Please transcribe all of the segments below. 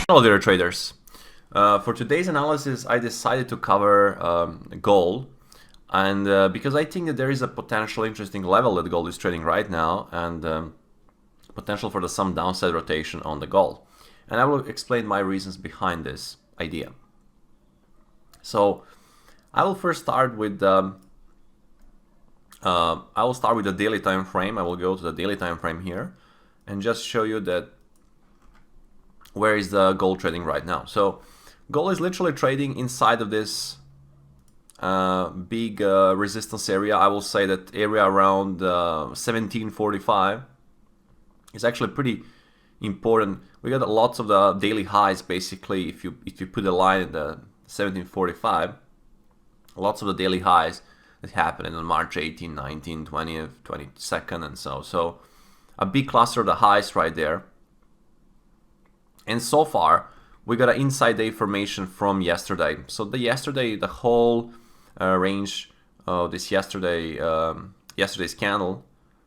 Hello there, traders. For today's analysis, I decided to cover gold, and because I think that there is a potential interesting level that gold is trading right now, and potential for some downside rotation on the gold. And I will explain my reasons behind this idea. So I will first start with the daily time frame. I will go to the daily time frame here and just show you that where is the gold trading right now. So gold is literally trading inside of this big resistance area. I will say that area around 1745 is actually pretty important. We got lots of the daily highs basically. If you put a line at the 1745, lots of the daily highs that happened on March 18, 19, 20th, 22nd, and so a big cluster of the highs right there. And so far, we got an inside day formation from yesterday. So the whole range of this yesterday's candle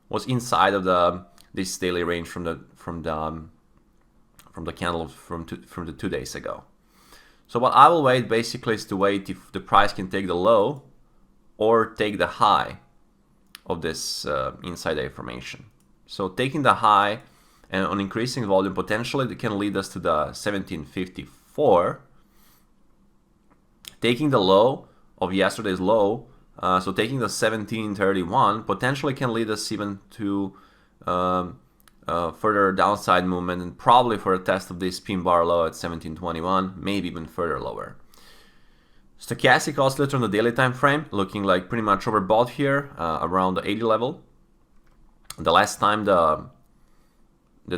was inside of this daily range from the candle from the 2 days ago. So what I will wait basically is to wait if the price can take the low or take the high of this inside day formation. So taking the high and on increasing volume, potentially it can lead us to the 1754. Taking the low of yesterday's low, so taking the 1731, potentially can lead us even to further downside movement and probably for a test of this pin bar low at 1721, maybe even further lower. Stochastic oscillator on the daily time frame looking like pretty much overbought here around the 80 level. The last time the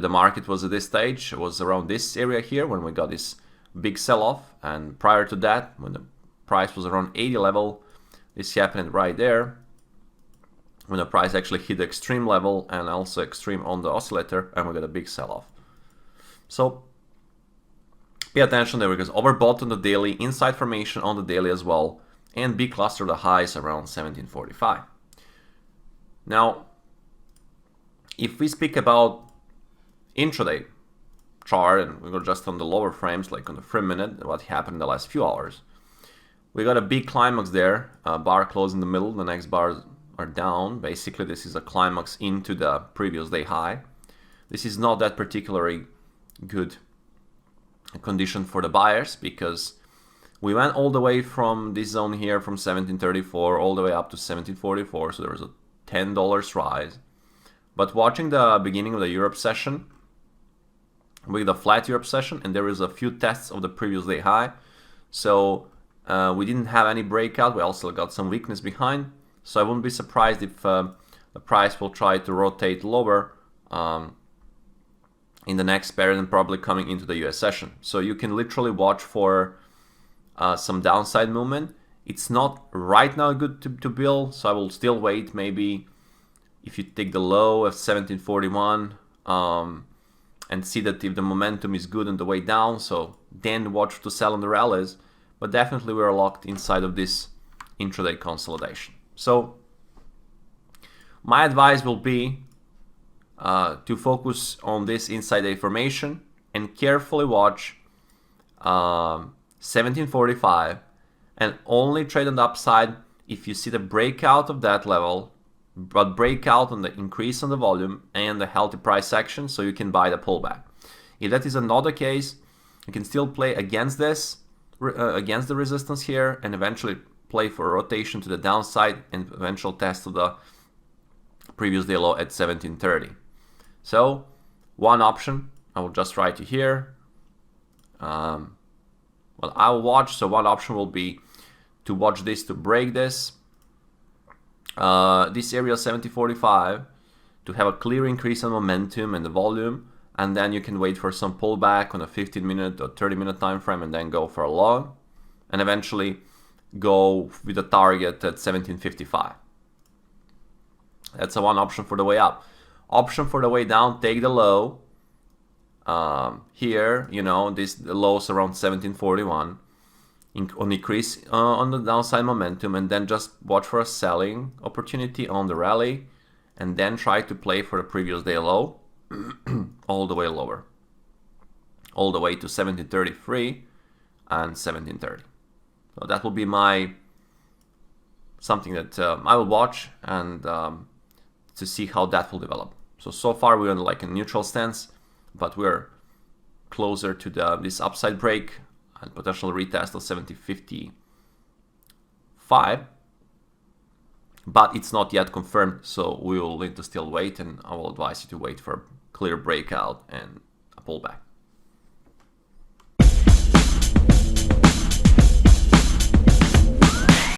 market was at this stage was around this area here when we got this big sell-off, and prior to that when the price was around 80 level, this happened right there when the price actually hit the extreme level and also extreme on the oscillator, and we got a big sell-off. So pay attention there because overbought on the daily, inside formation on the daily as well, and big cluster of the highs around 1745. Now if we speak about intraday chart, and we go just on the lower frames, like on the 3 minute, what happened in the last few hours. We got a big climax there, bar closed in the middle, the next bars are down. Basically, this is a climax into the previous day high. This is not that particularly good condition for the buyers because we went all the way from this zone here from 1734 all the way up to 1744, so there was a $10 rise. But watching the beginning of the Europe session, with the flat Europe session, and there is a few tests of the previous day high, so we didn't have any breakout. We also got some weakness behind, so I wouldn't be surprised if the price will try to rotate lower in the next period and probably coming into the US session. So you can literally watch for some downside movement. It's not right now good to build, so I will still wait. Maybe if you take the low of 1741 and see that if the momentum is good on the way down, so then watch to sell on the rallies. But definitely we are locked inside of this intraday consolidation. So my advice will be to focus on this inside day formation and carefully watch 1745 and only trade on the upside if you see the breakout of that level, but breakout on the increase on the volume and the healthy price action, so you can buy the pullback. If that is not the case, you can still play against this, against the resistance here, and eventually play for a rotation to the downside and eventual test of the previous day low at 1730. So one option, I will just write you here. Well, I'll watch. So one option will be to watch this to break this area 7045 to have a clear increase in momentum and the volume, and then you can wait for some pullback on a 15-minute or 30-minute time frame and then go for a long and eventually go with a target at 1755. That's a one option for the way up. Option for the way down, take the low here, this the lows around 1741 on increase on the downside momentum, and then just watch for a selling opportunity on the rally and then try to play for the previous day low all the way lower. all the way to 1733 and 1730. So that will be something that I will watch and to see how that will develop. So far we're in like a neutral stance, but we're closer to this upside break and potential retest of 70.55. But it's not yet confirmed, so we will need to still wait, and I will advise you to wait for a clear breakout and a pullback.